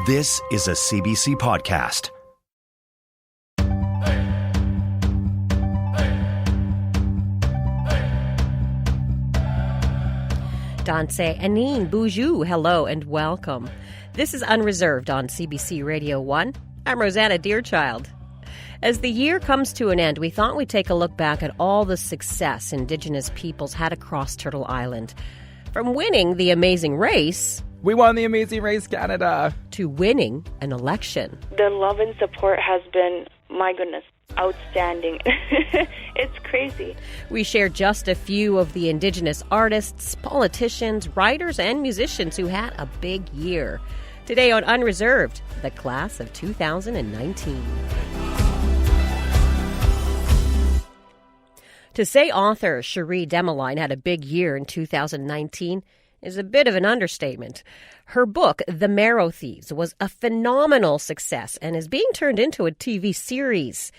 This is a CBC podcast. Danse Anine Boujou, hello and welcome. This is Unreserved on CBC Radio 1. I'm Rosanna Dearchild. As the year comes to an end, we thought we'd take a look back at all the success Indigenous peoples had across Turtle Island. From winning the Amazing Race... We won the Amazing Race, Canada! ...to winning an election. The love and support has been, my goodness, outstanding. It's crazy. We share just a few of the Indigenous artists, politicians, writers, and musicians who had a big year. Today on Unreserved, the class of 2019. To say author Cherie Demeline had a big year in 2019 is a bit of an understatement. Her book, The Marrow Thieves, was a phenomenal success and is being turned into a TV series.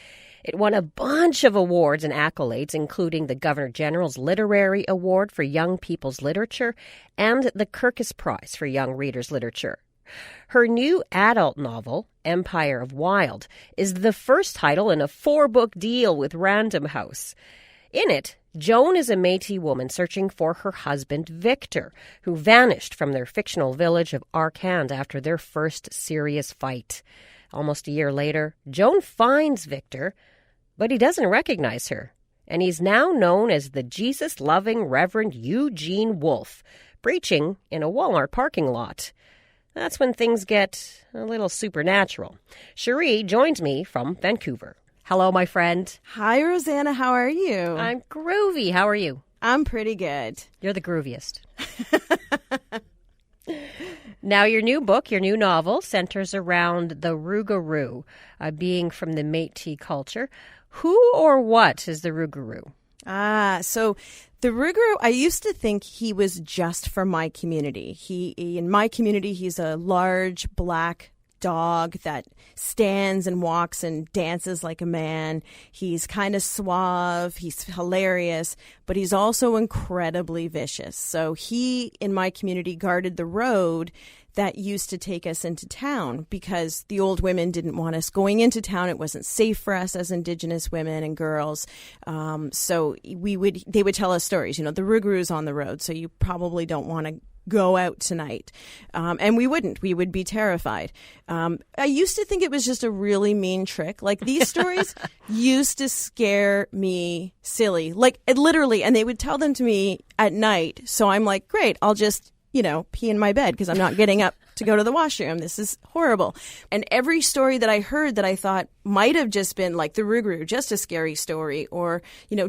It won a bunch of awards and accolades, including the Governor-General's Literary Award for Young People's Literature and the Kirkus Prize for Young Readers' Literature. Her new adult novel, Empire of Wild, is the first title in a 4-book deal with Random House. In it, Joan is a Métis woman searching for her husband, Victor, who vanished from their fictional village of Arcand after their first serious fight. Almost a year later, Joan finds Victor, but he doesn't recognize her, and he's now known as the Jesus-loving Reverend Eugene Wolfe, preaching in a Walmart parking lot. That's when things get a little supernatural. Cherie joins me from Vancouver. Hello, my friend. Hi, Rosanna. How are you? I'm groovy. How are you? I'm pretty good. You're the grooviest. Now, your new book, your new novel, centers around the Rougarou, being from the Métis culture. Who or what is the Rougarou? So the Rougarou, I used to think he was just for my community. In my community, he's a large black dog that stands and walks and dances like a man. He's kind of suave. He's hilarious, but he's also incredibly vicious. So he, in my community, guarded the road that used to take us into town because the old women didn't want us going into town. It wasn't safe for us as Indigenous women and girls. So they would tell us stories. You know, the Rougarou's on the road, so you probably don't want to go out tonight. And we wouldn't. We would be terrified. I used to think it was just a really mean trick. Like, these stories used to scare me silly. Like, literally. And they would tell them to me at night. So I'm like, great, I'll just, pee in my bed because I'm not getting up to go to the washroom. This is horrible. And every story that I heard that I thought might have just been like the Rougarou, just a scary story, or,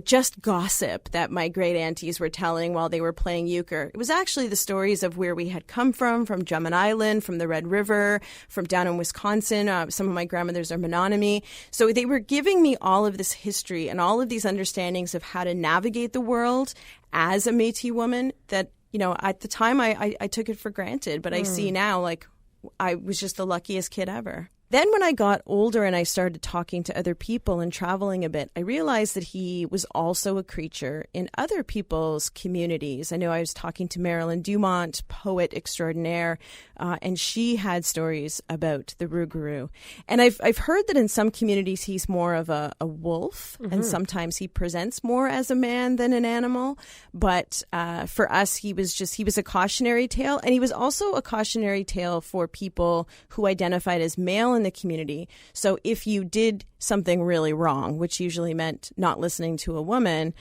just gossip that my great aunties were telling while they were playing euchre. It was actually the stories of where we had come from Drummond Island, from the Red River, from down in Wisconsin. Some of my grandmothers are Menominee. So they were giving me all of this history and all of these understandings of how to navigate the world as a Métis woman that, at the time I took it for granted, but I see now, like, I was just the luckiest kid ever. Then when I got older and I started talking to other people and traveling a bit, I realized that he was also a creature in other people's communities. I know I was talking to Marilyn Dumont, poet extraordinaire, and she had stories about the Rougarou. And I've heard that in some communities he's more of a wolf, and sometimes he presents more as a man than an animal. But for us, he was a cautionary tale, and he was also a cautionary tale for people who identified as male in the community. So if you did something really wrong, which usually meant not listening to a woman,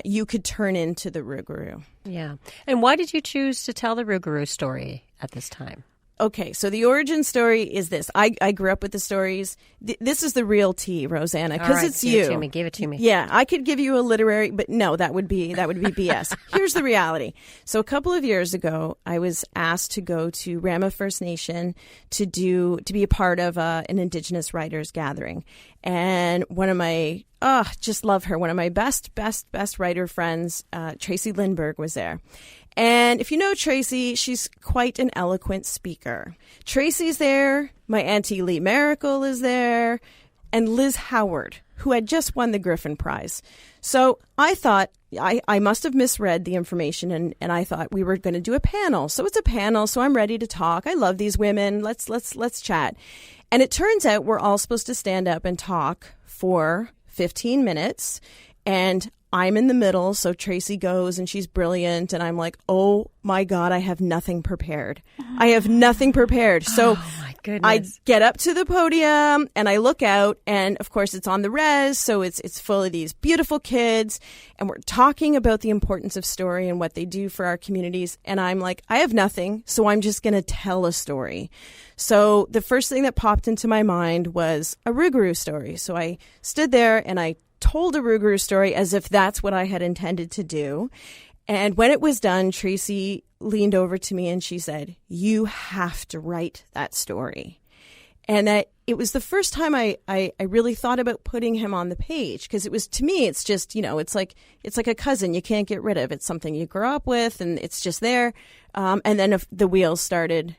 you could turn into the Rougarou. Yeah. And why did you choose to tell the Rougarou story at this time? Okay, so the origin story is this. I grew up with the stories. This is the real tea, Rosanna, because it's you. Give it to me. Yeah, I could give you a literary, but no, that would be BS. Here's the reality. So a couple of years ago, I was asked to go to Rama First Nation to be a part of an Indigenous writers gathering. And one of my, just love her, one of my best writer friends, Tracy Lindbergh, was there. And if you know Tracy, she's quite an eloquent speaker. Tracy's there. My Auntie Lee Miracle is there. and Liz Howard, who had just won the Griffin Prize. So I thought I must have misread the information, and I thought we were going to do a panel. So it's a panel, so I'm ready to talk. I love these women. Let's chat. And it turns out we're all supposed to stand up and talk for 15 minutes, and I'm in the middle, so Tracy goes, and she's brilliant, and I'm like, oh my God, I have nothing prepared. I have nothing prepared. So my goodness. I get up to the podium, and I look out, and of course it's on the res, so it's full of these beautiful kids, and we're talking about the importance of story and what they do for our communities, and I'm like, I have nothing, so I'm just going to tell a story. So the first thing that popped into my mind was a Rougarou story. So I stood there, and I told a Rougarou story as if that's what I had intended to do. And when it was done, Tracy leaned over to me and she said, "You have to write that story." And it was the first time I really thought about putting him on the page, because it was, to me, it's just, it's like a cousin you can't get rid of. It's something you grow up with, and it's just there. And then the wheels started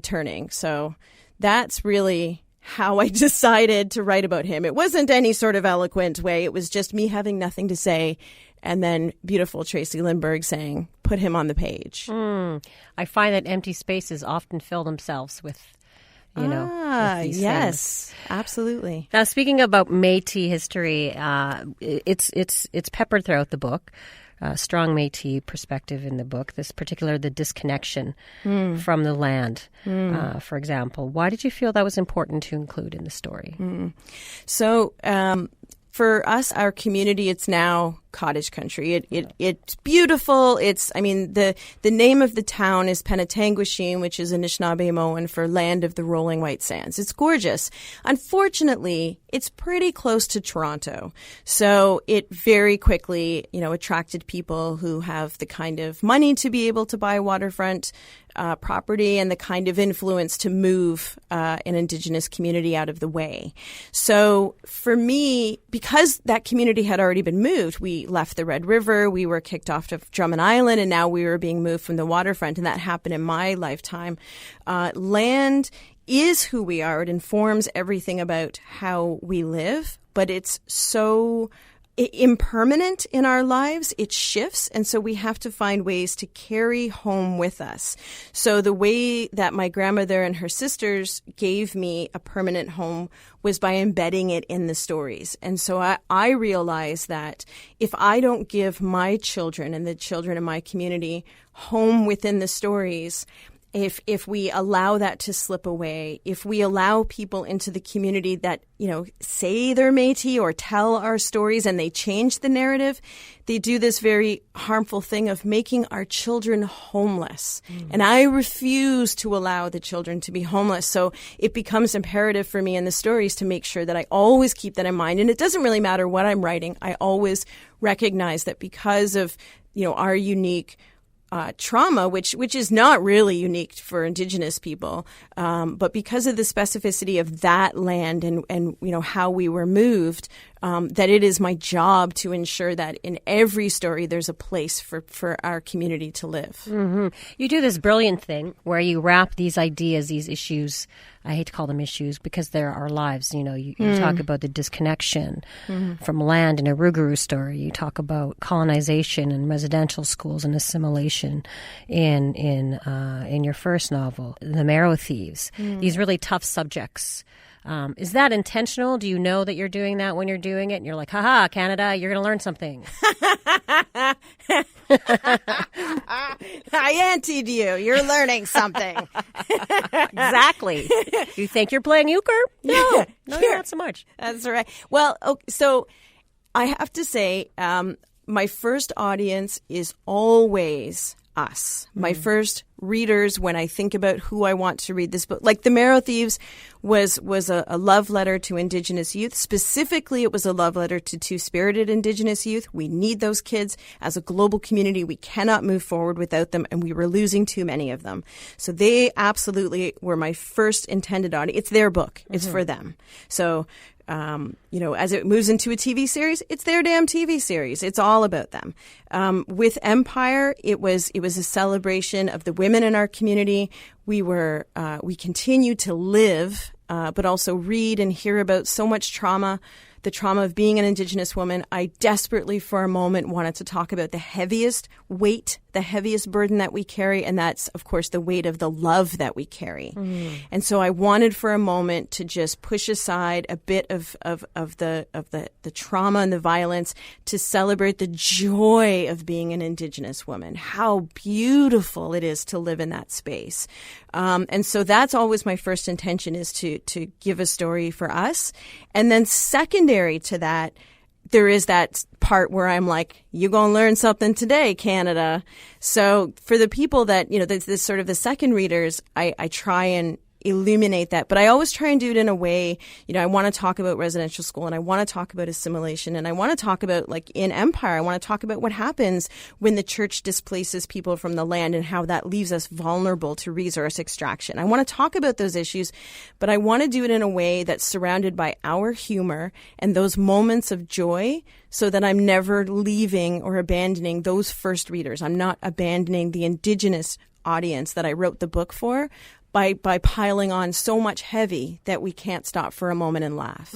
turning. So that's really how I decided to write about him. It wasn't any sort of eloquent way. It was just me having nothing to say, and then beautiful Tracy Lindbergh saying, put him on the page. I find that empty spaces often fill themselves with, with these yes, things. Absolutely. Now, speaking about Métis history, it's peppered throughout the book. Strong Métis perspective in the book, the disconnection from the land, for example. Why did you feel that was important to include in the story? So for us, our community, it's now cottage country. It's beautiful. The name of the town is Penetanguishene, which is Anishinaabe for land of the rolling white sands. It's gorgeous. Unfortunately, it's pretty close to Toronto. So it very quickly, attracted people who have the kind of money to be able to buy waterfront property and the kind of influence to move an Indigenous community out of the way. So for me, because that community had already been moved, we left the Red River, we were kicked off of Drummond Island, and now we were being moved from the waterfront, and that happened in my lifetime. Land is who we are. It informs everything about how we live, but it's so impermanent in our lives. It shifts, and so we have to find ways to carry home with us. So the way that my grandmother and her sisters gave me a permanent home was by embedding it in the stories. And so I realized that if I don't give my children and the children in my community home within the stories, if we allow that to slip away, if we allow people into the community that, say they're Métis or tell our stories and they change the narrative, they do this very harmful thing of making our children homeless. And I refuse to allow the children to be homeless. So it becomes imperative for me in the stories to make sure that I always keep that in mind. And it doesn't really matter what I'm writing. I always recognize that because of, our unique trauma, which is not really unique for Indigenous people, but because of the specificity of that land and how we were moved, that it is my job to ensure that in every story there's a place for our community to live. Mm-hmm. You do this brilliant thing where you wrap these ideas, these issues, I hate to call them issues because they're our lives. You talk about the disconnection from land in a Rougarou story. You talk about colonization and residential schools and assimilation in your first novel, The Marrow Thieves. These really tough subjects. Is that intentional? Do you know that you're doing that when you're doing it? And you're like, haha, Canada, you're going to learn something. I anteed you. You're learning something. Exactly. You think you're playing euchre? No, not so much. That's right. Well, okay, so I have to say, my first audience is always us. My first readers, when I think about who I want to read this book, like The Marrow Thieves was a love letter to Indigenous youth. Specifically, it was a love letter to two-spirited Indigenous youth. We need those kids. As a global community, we cannot move forward without them, and we were losing too many of them. So they absolutely were my first intended audience. It's their book. It's for them. So as it moves into a TV series, it's their damn TV series. It's all about them. With Empire, it was a celebration of the women in our community. We continue to live but also read and hear about so much trauma, the trauma of being an Indigenous woman. I desperately, for a moment, wanted to talk about the heaviest weight, the heaviest burden that we carry, and that's, of course, the weight of the love that we carry. And so I wanted for a moment to just push aside a bit of the trauma and the violence to celebrate the joy of being an Indigenous woman, how beautiful it is to live in that space. And so that's always my first intention, is to give a story for us. And then secondary to that, there is that part where I'm like, you're going to learn something today, Canada. So for the people that, this sort of the second readers, I try and illuminate that. But I always try and do it in a way, I want to talk about residential school, and I want to talk about assimilation, and I want to talk about, like, in Empire, I want to talk about what happens when the church displaces people from the land and how that leaves us vulnerable to resource extraction. I want to talk about those issues, but I want to do it in a way that's surrounded by our humor and those moments of joy, so that I'm never leaving or abandoning those first readers. I'm not abandoning the Indigenous audience that I wrote the book for by piling on so much heavy that we can't stop for a moment and laugh.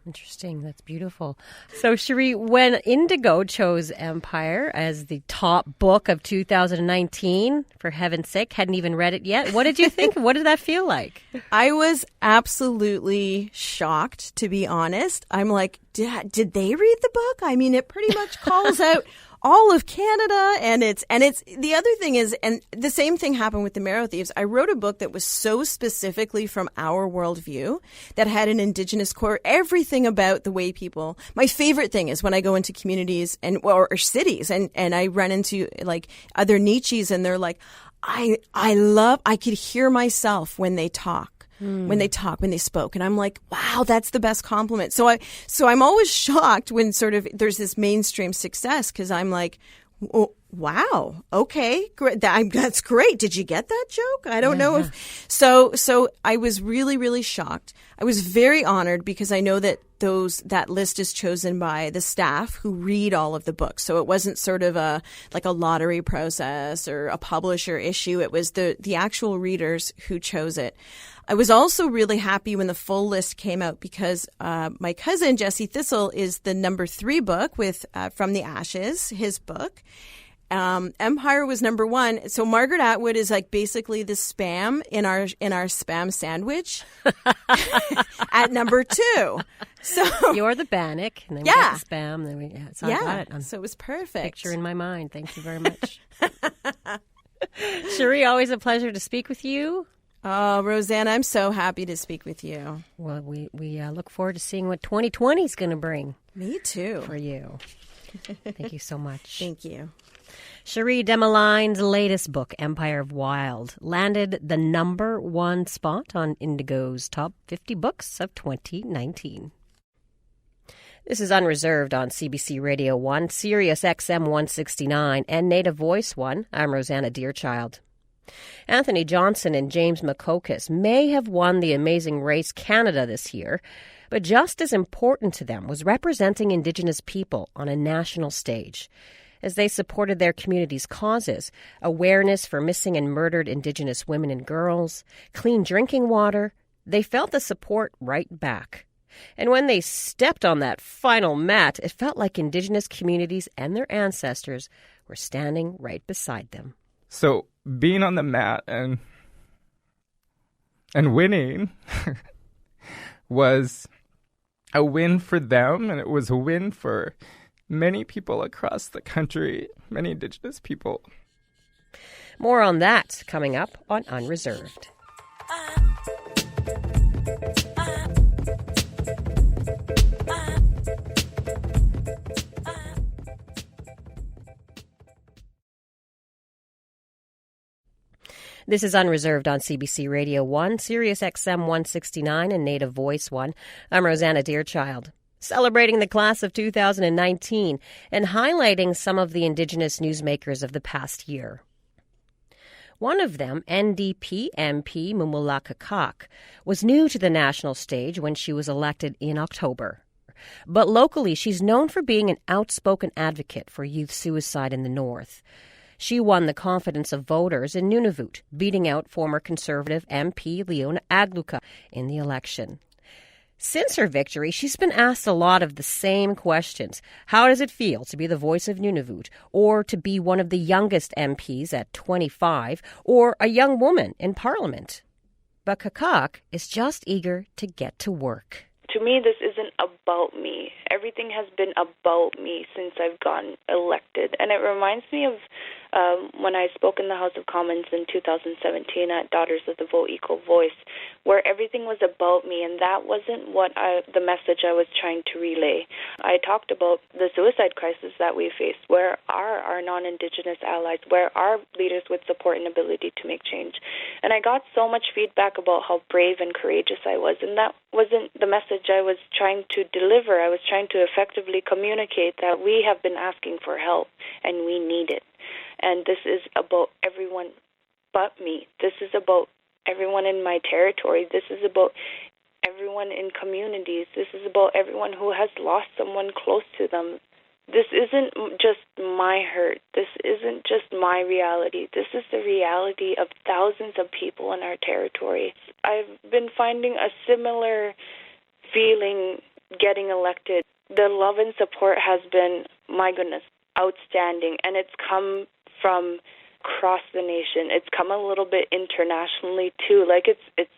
Interesting. That's beautiful. So, Cherie, when Indigo chose Empire as the top book of 2019, for heaven's sake, hadn't even read it yet. What did you think? What did that feel like? I was absolutely shocked, to be honest. I'm like, did they read the book? I mean, it pretty much calls out all of Canada, and it's the other thing is, and the same thing happened with the Marrow Thieves. I wrote a book that was so specifically from our worldview, that had an Indigenous core, everything about the way people. My favorite thing is when I go into communities or cities, and I run into, like, other Nietzsche's, and they're like, I could hear myself when they talk. When they spoke. And I'm like, wow, that's the best compliment. So I'm always shocked when sort of there's this mainstream success, because I'm like, oh, wow, okay, great. That's great. Did you get that joke? I don't know if so I was really, really shocked. I was very honored, because I know that that list is chosen by the staff who read all of the books. So it wasn't sort of a lottery process or a publisher issue. It was the actual readers who chose it. I was also really happy when the full list came out, because my cousin, Jesse Thistle, is the number 3 book with From the Ashes, his book. Empire was number 1. So Margaret Atwood is like basically the Spam in our Spam sandwich at number 2. So you're the Bannock, and then we got the Spam. Then so I got it. So it was perfect. Picture in my mind. Thank you very much. Cherie, always a pleasure to speak with you. Oh, Rosanna, I'm so happy to speak with you. Well, we look forward to seeing what 2020 is going to bring. Me too. For you. Thank you so much. Thank you. Cherie Demoline's latest book, Empire of Wild, landed the number 1 spot on Indigo's top 50 books of 2019. This is Unreserved on CBC Radio 1, Sirius XM 169, and Native Voice 1. I'm Rosanna Deerchild. Anthony Johnson and James McCocus may have won the Amazing Race Canada this year, but just as important to them was representing Indigenous people on a national stage. As they supported their community's causes, awareness for missing and murdered Indigenous women and girls, clean drinking water, they felt the support right back. And when they stepped on that final mat, it felt like Indigenous communities and their ancestors were standing right beside them. So being on the mat and winning was a win for them, and it was a win for many people across the country, many Indigenous people. More on that coming up on Unreserved. This is Unreserved on CBC Radio 1, Sirius XM 169, and Native Voice 1. I'm Rosanna Deerchild. Celebrating the class of 2019 and highlighting some of the Indigenous newsmakers of the past year. One of them, NDP MP Mumulaka Kak, was new to the national stage when she was elected in October. But locally, she's known for being an outspoken advocate for youth suicide in the North. She won the confidence of voters in Nunavut, beating out former Conservative MP Leona Agluka in the election. Since her victory, she's been asked a lot of the same questions. How does it feel to be the voice of Nunavut, or to be one of the youngest MPs at 25, or a young woman in Parliament? But Kakak is just eager to get to work. To me, this isn't about me. Everything has been about me since I've gotten elected. And it reminds me of when I spoke in the House of Commons in 2017 at Daughters of the Vote Equal Voice, where everything was about me, and that wasn't the message I was trying to relay. I talked about the suicide crisis that we face. Where are our non-Indigenous allies? Where are leaders with support and ability to make change? And I got so much feedback about how brave and courageous I was, and that wasn't the message I was trying to deliver. I was trying to effectively communicate that we have been asking for help, and we need it. And this is about everyone but me. This is about everyone in my territory. This is about everyone in communities. This is about everyone who has lost someone close to them. This isn't just my hurt. This isn't just my reality. This is the reality of thousands of people in our territory. I've been finding a similar feeling getting elected. The love and support has been, my goodness, outstanding, and it's come from across the nation. It's come a little bit internationally too. Like it's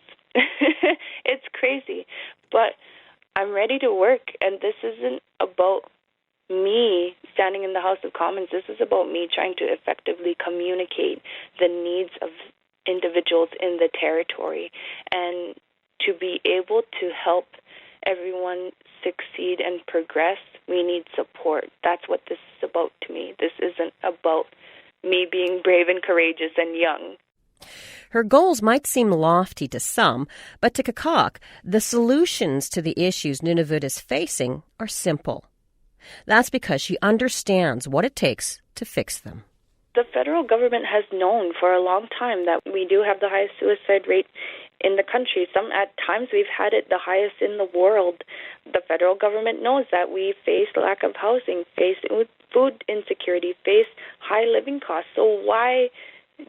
it's crazy, but I'm ready to work, and this isn't about me standing in the House of Commons. This is about me trying to effectively communicate the needs of individuals in the territory, and to be able to help everyone succeed and progress, we need support. That's what this is about to me. This isn't about me being brave and courageous and young. Her goals might seem lofty to some, but to Kakak, the solutions to the issues Nunavut is facing are simple. That's because she understands what it takes to fix them. The federal government has known for a long time that we do have the highest suicide rate in the country. At times we've had it the highest in the world. The federal government knows that we face lack of housing, face food insecurity, face high living costs. So why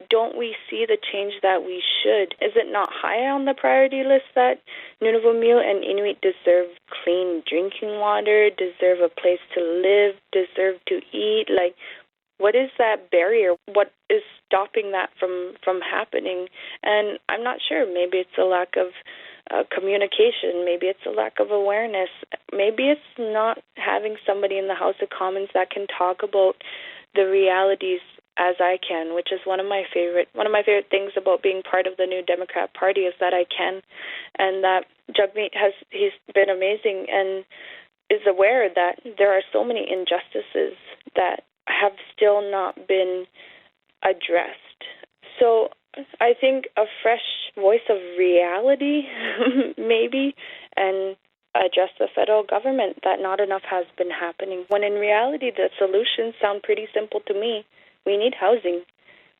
don't we see the change that we should? Is it not high on the priority list that Nunavut and Inuit deserve clean drinking water, deserve a place to live, deserve to eat? Like, what is that barrier? What is stopping that from happening? And I'm not sure. Maybe it's a lack of communication. Maybe it's a lack of awareness. Maybe it's not having somebody in the House of Commons that can talk about the realities as I can, which is one of my favorite things about being part of the New Democrat Party is that I can, and that Jagmeet he's been amazing and is aware that there are so many injustices that have still not been addressed. So I think a fresh voice of reality, maybe, and address the federal government that not enough has been happening. When in reality, the solutions sound pretty simple to me. We need housing.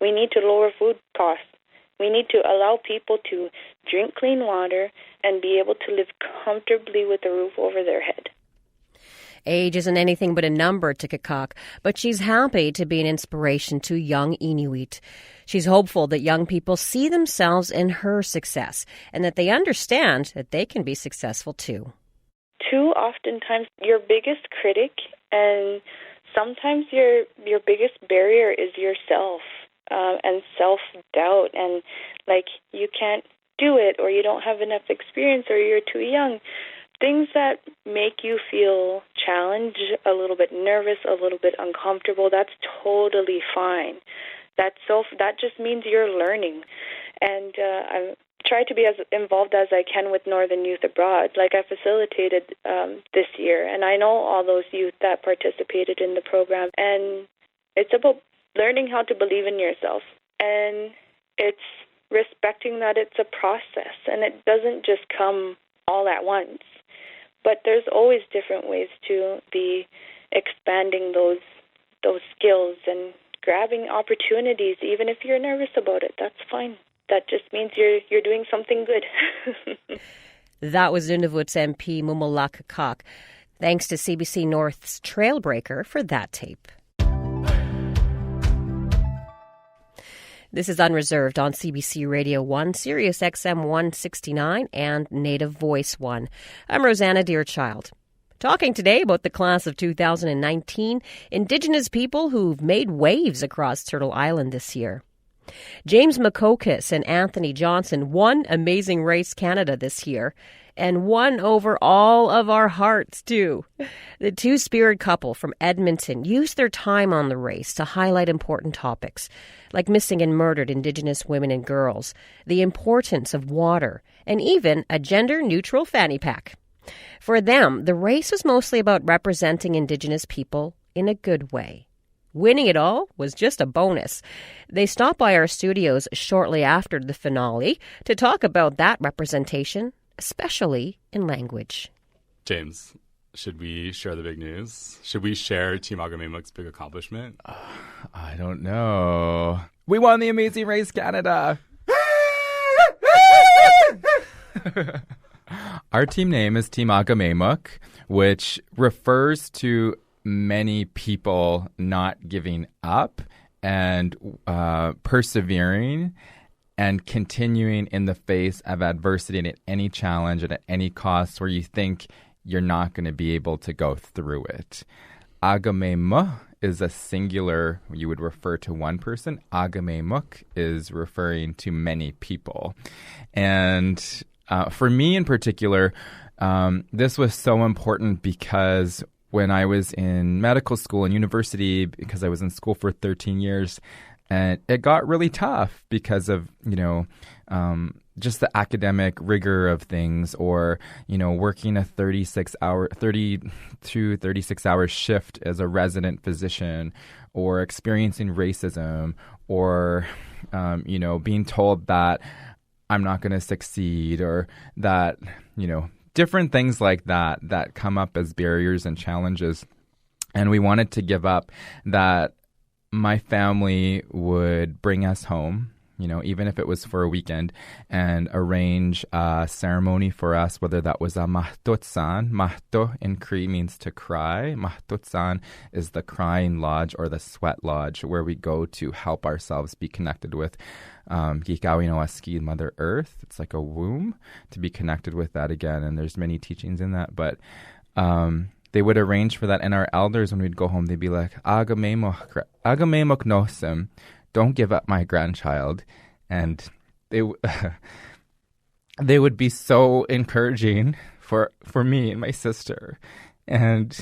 We need to lower food costs. We need to allow people to drink clean water and be able to live comfortably with a roof over their head. Age isn't anything but a number to Kakak, but she's happy to be an inspiration to young Inuit. She's hopeful that young people see themselves in her success and that they understand that they can be successful too. Too oftentimes, your biggest critic and sometimes your biggest barrier is yourself and self-doubt, and like you can't do it, or you don't have enough experience, or you're too young. Things that make you feel challenged, a little bit nervous, a little bit uncomfortable, that's totally fine. That just means you're learning. And I try to be as involved as I can with Northern Youth Abroad. Like I facilitated this year, and I know all those youth that participated in the program. And it's about learning how to believe in yourself. And it's respecting that it's a process, and it doesn't just come all at once. But there's always different ways to be expanding those skills and grabbing opportunities, even if you're nervous about it. That's fine. That just means you're doing something good. That was Nunavut's MP Mumala Kakak. Thanks to CBC North's Trailbreaker for that tape. This is Unreserved on CBC Radio 1, Sirius XM 169, and Native Voice 1. I'm Rosanna Deerchild. Talking today about the class of 2019, Indigenous people who've made waves across Turtle Island this year. James McCocus and Anthony Johnson won Amazing Race Canada this year, and won over all of our hearts, too. The two-spirit couple from Edmonton used their time on the race to highlight important topics, like missing and murdered Indigenous women and girls, the importance of water, and even a gender-neutral fanny pack. For them, the race was mostly about representing Indigenous people in a good way. Winning it all was just a bonus. They stopped by our studios shortly after the finale to talk about that representation, especially in language. James, should we share the big news? Should we share Team Agamemuk's big accomplishment? I don't know. We won the Amazing Race Canada. Our team name is Team Agamemuk, which refers to many people not giving up and persevering and continuing in the face of adversity and at any challenge and at any cost where you think you're not going to be able to go through it. Agamemuk is a singular, you would refer to one person. Agamemuk is referring to many people. And for me in particular, this was so important because when I was in medical school and university, because I was in school for 13 years, and it got really tough because of, just the academic rigor of things, or, working a 36 hour shift as a resident physician, or experiencing racism, or, being told that I'm not going to succeed, or that, different things like that come up as barriers and challenges. And we wanted to give up that my family would bring us home, even if it was for a weekend, and arrange a ceremony for us, whether that was a mahtutsan. Mahto in Cree means to cry. Mahtutsan is the crying lodge or the sweat lodge, where we go to help ourselves be connected with Gikawinoaski, Mother Earth. It's like a womb, to be connected with that again. And there's many teachings in that, but they would arrange for that. And our elders, when we'd go home, they'd be like, Agamemuk nosem, don't give up my grandchild. And they would be so encouraging for me and my sister. And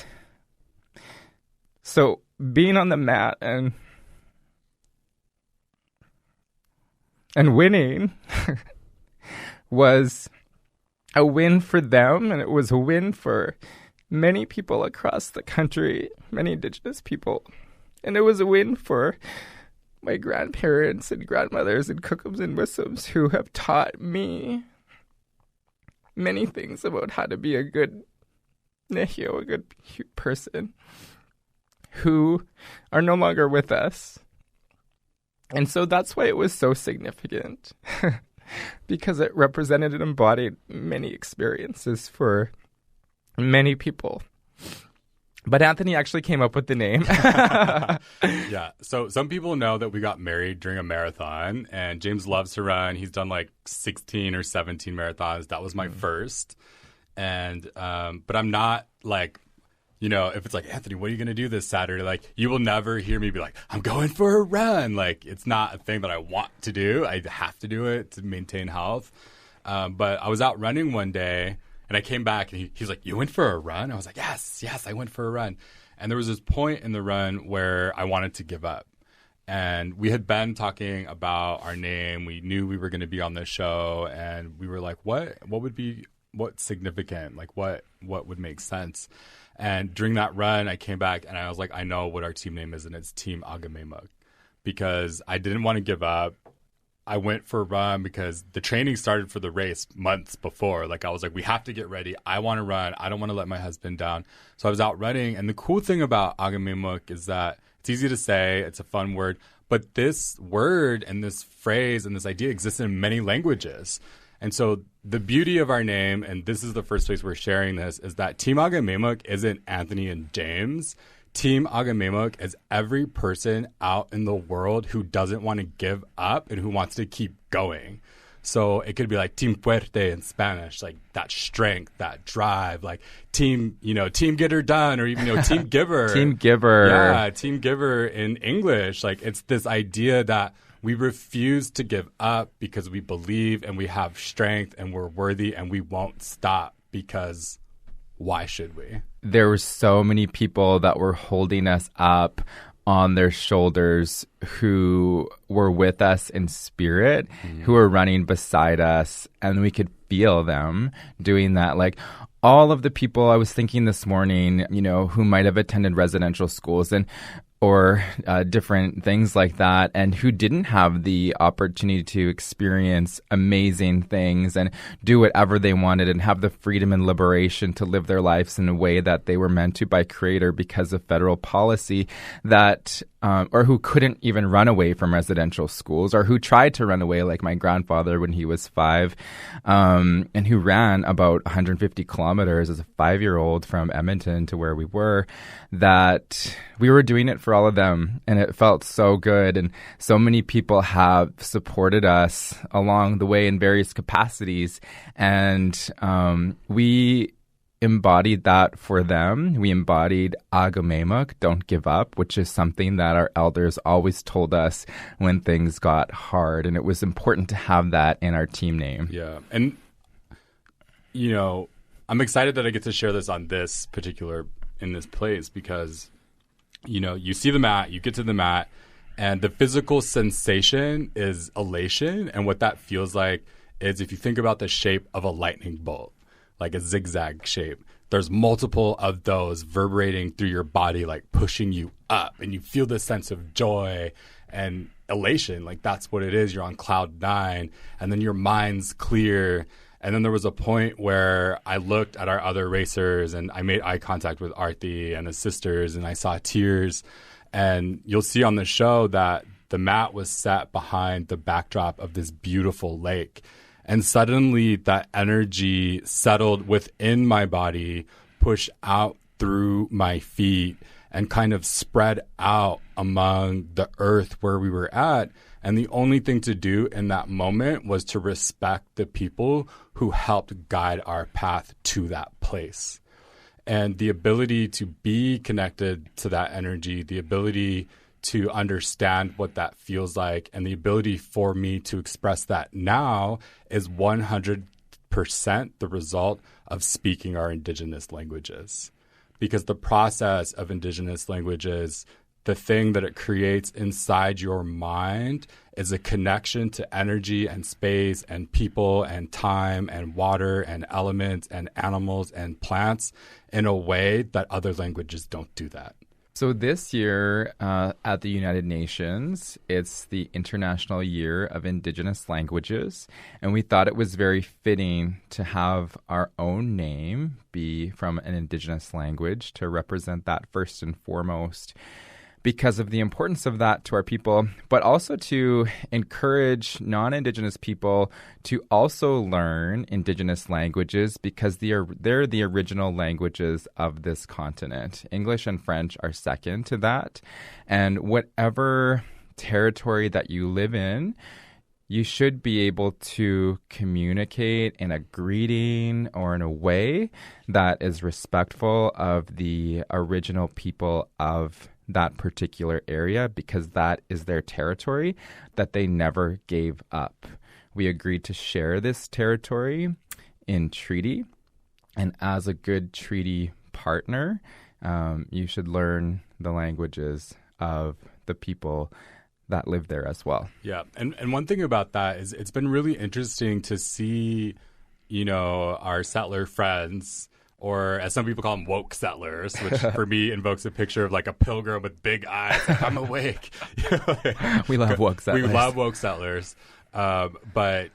so being on the mat and winning was a win for them, and it was a win for many people across the country, many Indigenous people. And it was a win for my grandparents and grandmothers and cookums and wisdoms who have taught me many things about how to be a good nehio, a good person, who are no longer with us. And so that's why it was so significant, because it represented and embodied many experiences for many people. But Anthony actually came up with the name. Yeah. So some people know that we got married during a marathon, and James loves to run. He's done like 16 or 17 marathons. That was my first. And but I'm not like, if it's like, Anthony, what are you going to do this Saturday? Like, you will never hear me be like, I'm going for a run. Like, it's not a thing that I want to do. I have to do it to maintain health. But I was out running one day, and I came back, and he's like, you went for a run? I was like, yes, I went for a run. And there was this point in the run where I wanted to give up. And we had been talking about our name. We knew we were going to be on this show, and we were like, what's significant? Like, what would make sense? And during that run, I came back, and I was like, I know what our team name is, and it's Team Agamemuk, because I didn't want to give up. I went for a run because the training started for the race months before. Like, I was like, we have to get ready. I want to run. I don't want to let my husband down. So I was out running. And the cool thing about Agamemuk is that it's easy to say. It's a fun word. But this word and this phrase and this idea exists in many languages. And so the beauty of our name, and this is the first place we're sharing this, is that Team Agamemuk isn't Anthony and James. Team Agamemuk is every person out in the world who doesn't want to give up and who wants to keep going. So it could be like Team Fuerte in Spanish, like that strength, that drive, like team get her done, or even, Team Giver. Team Giver. Yeah, Team Giver in English. Like, it's this idea that we refuse to give up because we believe and we have strength and we're worthy and we won't stop, because why should we? There were so many people that were holding us up on their shoulders, who were with us in spirit, who were running beside us, and we could feel them doing that. Like, all of the people I was thinking this morning, who might have attended residential schools or different things like that, and who didn't have the opportunity to experience amazing things and do whatever they wanted and have the freedom and liberation to live their lives in a way that they were meant to by Creator because of federal policy, that or who couldn't even run away from residential schools, or who tried to run away, like my grandfather when he was 5, and who ran about 150 kilometers as a 5-year-old from Edmonton to where we were, that we were doing it for all of them. And it felt so good. And so many people have supported us along the way in various capacities. And we embodied that for them. We embodied Agamemuk, don't give up, which is something that our elders always told us when things got hard. And it was important to have that in our team name. Yeah. And, I'm excited that I get to share this on this particular, in this place, because, you see the mat, you get to the mat, and the physical sensation is elation. And what that feels like is, if you think about the shape of a lightning bolt, like a zigzag shape, there's multiple of those reverberating through your body, like pushing you up, and you feel this sense of joy and elation. Like, that's what it is. You're on cloud 9, and then your mind's clear. And then there was a point where I looked at our other racers, and I made eye contact with Arthi and his sisters, and I saw tears. And you'll see on the show that the mat was set behind the backdrop of this beautiful lake. And suddenly that energy settled within my body, pushed out through my feet, and kind of spread out among the earth where we were at. And the only thing to do in that moment was to respect the people who helped guide our path to that place. And the ability to be connected to that energy, the ability to understand what that feels like, and the ability for me to express that now is 100% the result of speaking our Indigenous languages. Because the process of Indigenous languages, the thing that it creates inside your mind, is a connection to energy and space and people and time and water and elements and animals and plants in a way that other languages don't do that. So this year at the United Nations, it's the International Year of Indigenous Languages, and we thought it was very fitting to have our own name be from an Indigenous language to represent that first and foremost, because of the importance of that to our people, but also to encourage non-Indigenous people to also learn Indigenous languages, because they're the original languages of this continent. English and French are second to that. And whatever territory that you live in, you should be able to communicate in a greeting or in a way that is respectful of the original people of that particular area, because that is their territory that they never gave up. We agreed to share this territory in treaty, and as a good treaty partner, you should learn the languages of the people that live there as well. Yeah, and one thing about that is it's been really interesting to see, our settler friends, or as some people call them, woke settlers, which for me invokes a picture of like a pilgrim with big eyes. Like, I'm awake. We love woke settlers. We love woke settlers. But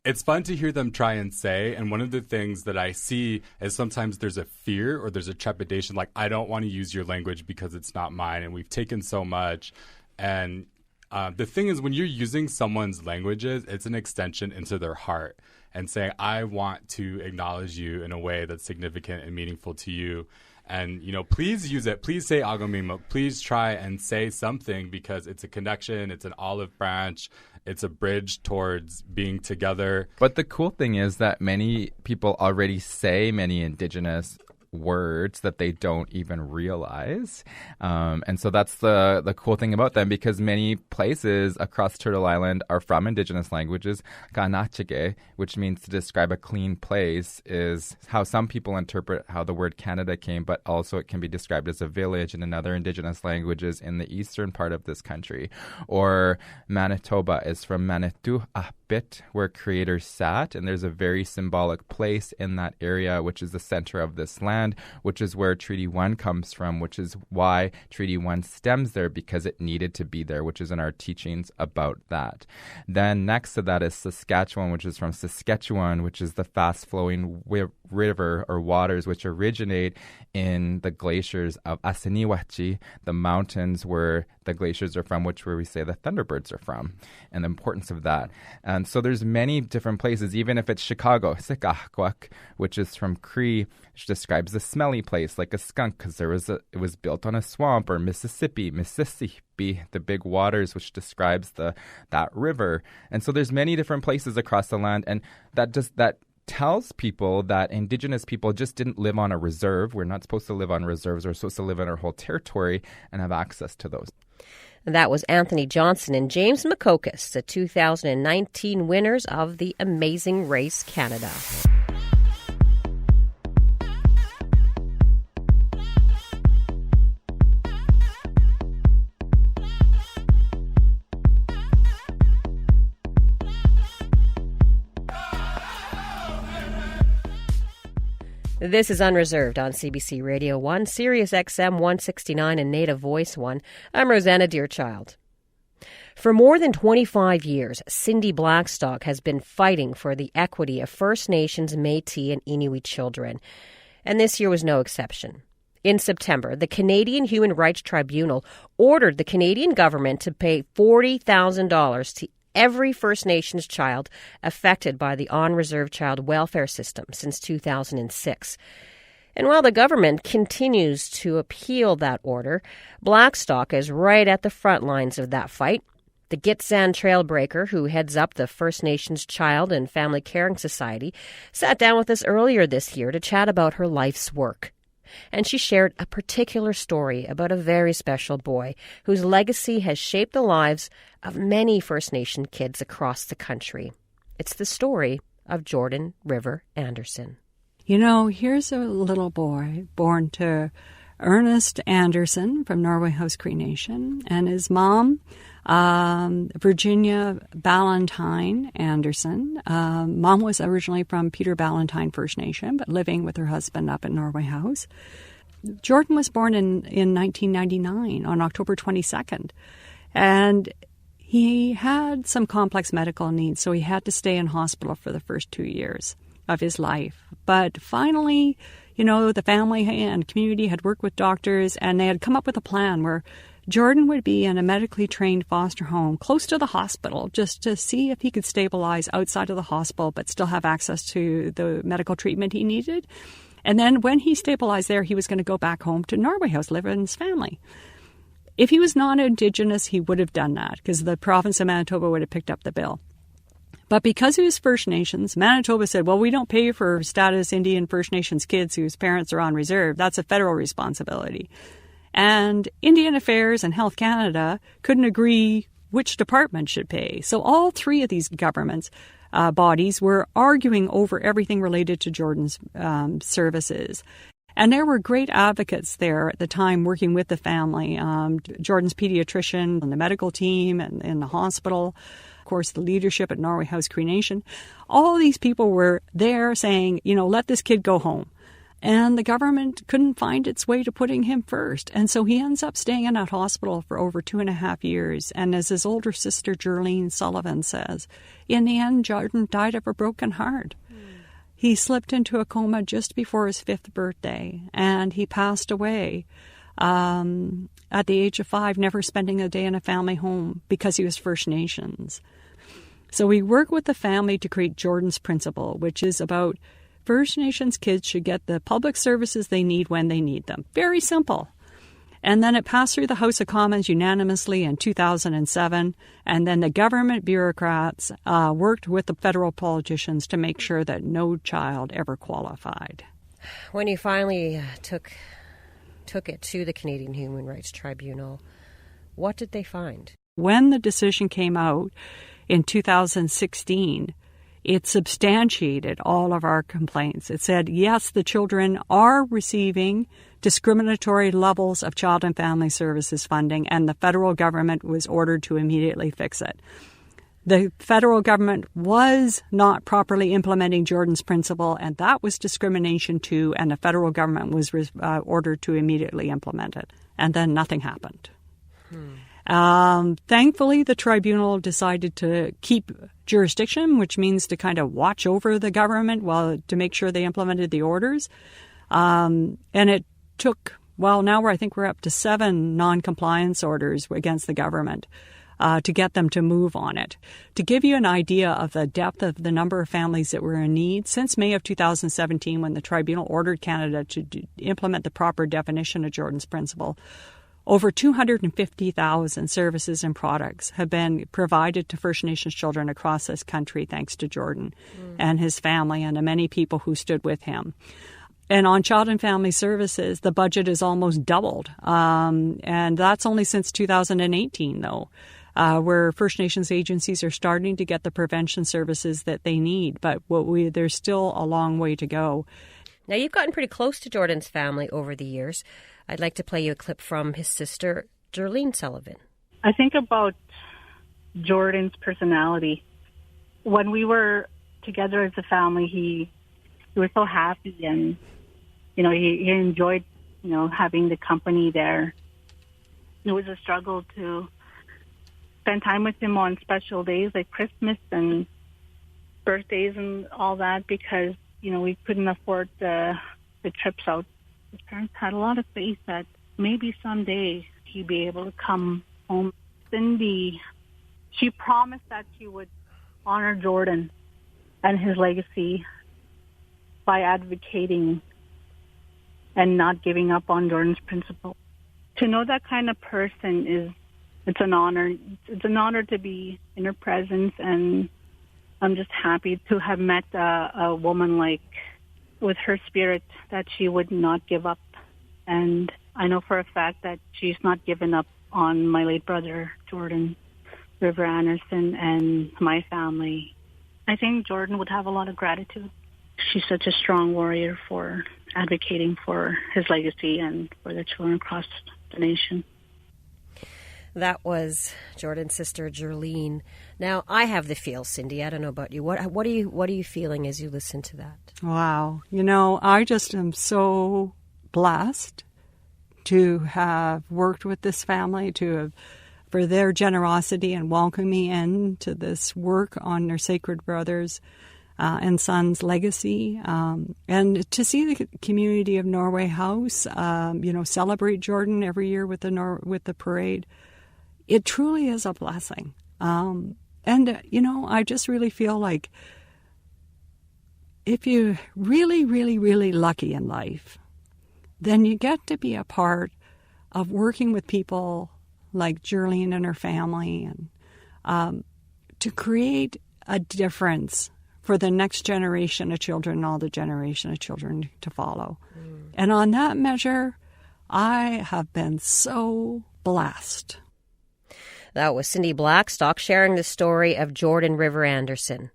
it's fun to hear them try and say. And one of the things that I see is sometimes there's a fear or there's a trepidation, like, I don't want to use your language because it's not mine. And we've taken so much. And the thing is, when you're using someone's languages, it's an extension into their heart, and saying, I want to acknowledge you in a way that's significant and meaningful to you. And, please use it. Please say Agomimo. Please try and say something, because it's a connection. It's an olive branch. It's a bridge towards being together. But the cool thing is that many people already say many Indigenous words that they don't even realize. And so that's the cool thing about them, because many places across Turtle Island are from Indigenous languages. Ganachige, which means to describe a clean place, is how some people interpret how the word Canada came, but also it can be described as a village in another Indigenous languages in the eastern part of this country. Or Manitoba is from Manitou Ahpit, where creators sat, and there's a very symbolic place in that area, which is the center of this land, which is where Treaty 1 comes from, which is why Treaty 1 stems there, because it needed to be there, which is in our teachings about that. Then next to that is Saskatchewan, which is from Saskatchewan, which is the fast-flowing river or waters which originate in the glaciers of Assiniboine, the mountains where the glaciers are from, where we say the Thunderbirds are from, and the importance of that. And so there's many different places, even if it's Chicago, Sikahkwak, which is from Cree, which describes a smelly place like a skunk, because it was built on a swamp. Or Mississippi, the big waters, which describes that river. And so there's many different places across the land, and that tells people that Indigenous people just didn't live on a reserve. We're not supposed to live on reserves. We're supposed to live in our whole territory and have access to those. That was Anthony Johnson and James McCocus, the 2019 winners of the Amazing Race Canada. This is Unreserved on CBC Radio 1, Sirius XM 169 and Native Voice 1. I'm Rosanna Deerchild. For more than 25 years, Cindy Blackstock has been fighting for the equity of First Nations, Métis, and Inuit children. And this year was no exception. In September, the Canadian Human Rights Tribunal ordered the Canadian government to pay $40,000 to every First Nations child affected by the Unreserved child welfare system since 2006. And while the government continues to appeal that order, Blackstock is right at the front lines of that fight. The Gitxsan Trailbreaker, who heads up the First Nations Child and Family Caring Society, sat down with us earlier this year to chat about her life's work. And she shared a particular story about a very special boy whose legacy has shaped the lives of many First Nation kids across the country. It's the story of Jordan River Anderson. Here's a little boy born to Ernest Anderson from Norway House Cree Nation and his mom, Virginia Ballantyne Anderson. Mom was originally from Peter Ballantyne First Nation, but living with her husband up at Norway House. Jordan was born in 1999 on October 22nd, and he had some complex medical needs, so he had to stay in hospital for the first 2 years of his life. But finally, the family and community had worked with doctors, and they had come up with a plan where Jordan would be in a medically trained foster home close to the hospital just to see if he could stabilize outside of the hospital but still have access to the medical treatment he needed. And then when he stabilized there, he was going to go back home to Norway House, live with his family. If he was non-Indigenous, he would have done that because the province of Manitoba would have picked up the bill. But because he was First Nations, Manitoba said, well, we don't pay for status Indian First Nations kids whose parents are on reserve. That's a federal responsibility. And Indian Affairs and Health Canada couldn't agree which department should pay. So all three of these governments bodies were arguing over everything related to Jordan's services. And there were great advocates there at the time working with the family, Jordan's pediatrician and the medical team and in the hospital, of course, the leadership at Norway House Cree Nation. All these people were there saying, let this kid go home. And the government couldn't find its way to putting him first. And so he ends up staying in that hospital for over 2.5 years. And as his older sister, Jerlene Sullivan, says, in the end, Jordan died of a broken heart. He slipped into a coma just before his 5th birthday, and he passed away at the age of 5, never spending a day in a family home because he was First Nations. So we work with the family to create Jordan's Principle, which is about First Nations kids should get the public services they need when they need them. Very simple. And then it passed through the House of Commons unanimously in 2007. And then the government bureaucrats worked with the federal politicians to make sure that no child ever qualified. When you finally took it to the Canadian Human Rights Tribunal, what did they find? When the decision came out in 2016, it substantiated all of our complaints. It said, yes, the children are receiving discriminatory levels of child and family services funding, and the federal government was ordered to immediately fix it. The federal government was not properly implementing Jordan's principle, and that was discrimination too, and the federal government was ordered to immediately implement it. And then nothing happened. Thankfully, the tribunal decided to keep jurisdiction, which means to kind of watch over the government to make sure they implemented the orders. And it took, now I think we're up to 7 non-compliance orders against the government to get them to move on it. To give you an idea of the depth of the number of families that were in need, since May of 2017, when the tribunal ordered Canada to implement the proper definition of Jordan's principle, over 250,000 services and products have been provided to First Nations children across this country thanks to Jordan and his family and the many people who stood with him. And on child and family services, the budget is almost doubled. And that's only since 2018, though, where First Nations agencies are starting to get the prevention services that they need. But there's still a long way to go. Now, you've gotten pretty close to Jordan's family over the years. I'd like to play you a clip from his sister, Jerlene Sullivan. I think about Jordan's personality. When we were together as a family, he was so happy, and he enjoyed having the company there. It was a struggle to spend time with him on special days like Christmas and birthdays and all that because we couldn't afford the trips out. His parents had a lot of faith that maybe someday he'd be able to come home. Cindy, she promised that she would honor Jordan and his legacy by advocating and not giving up on Jordan's principle. To know that kind of person it's an honor. It's an honor to be in her presence, and I'm just happy to have met a woman with her spirit that she would not give up. And I know for a fact that she's not given up on my late brother, Jordan River Anderson, and my family. I think Jordan would have a lot of gratitude. She's such a strong warrior for advocating for his legacy and for the children across the nation. That was Jordan's sister, Jerlene. Now, I have the feel, Cindy. I don't know about you. What are you feeling as you listen to that? Wow. I just am so blessed to have worked with this family, for their generosity and welcoming me into this work on their Sacred Brothers and Sons legacy, and to see the community of Norway House, celebrate Jordan every year with the parade. It truly is a blessing. I just really feel like if you're really, really, really lucky in life, then you get to be a part of working with people like Jerlene and her family, and to create a difference for the next generation of children and all the generation of children to follow. And on that measure, I have been so blessed. That was Cindy Blackstock sharing the story of Jordan River Anderson.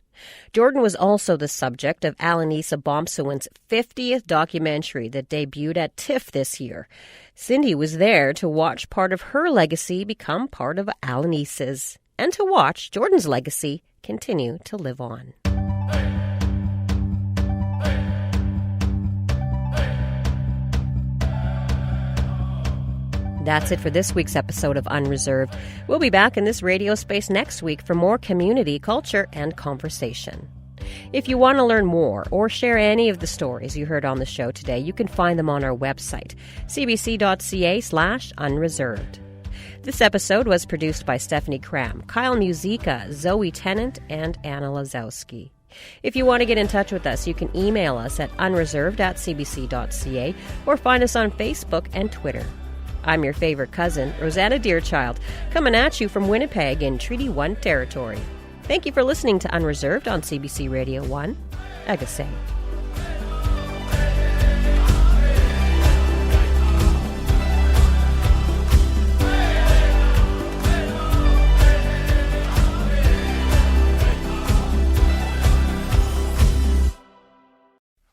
Jordan was also the subject of Alanisa Bomsawin's 50th documentary that debuted at TIFF this year. Cindy was there to watch part of her legacy become part of Alanisa's, and to watch Jordan's legacy continue to live on. That's it for this week's episode of Unreserved. We'll be back in this radio space next week for more community, culture, and conversation. If you want to learn more or share any of the stories you heard on the show today, you can find them on our website, cbc.ca/unreserved. This episode was produced by Stephanie Cram, Kyle Musica, Zoe Tennant, and Anna Lazowski. If you want to get in touch with us, you can email us at unreserved@cbc.ca or find us on Facebook and Twitter. I'm your favorite cousin, Rosanna Deerchild, coming at you from Winnipeg in Treaty 1 territory. Thank you for listening to Unreserved on CBC Radio 1. Agasay.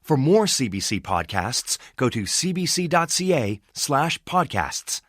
For more CBC podcasts, go to cbc.ca/podcasts.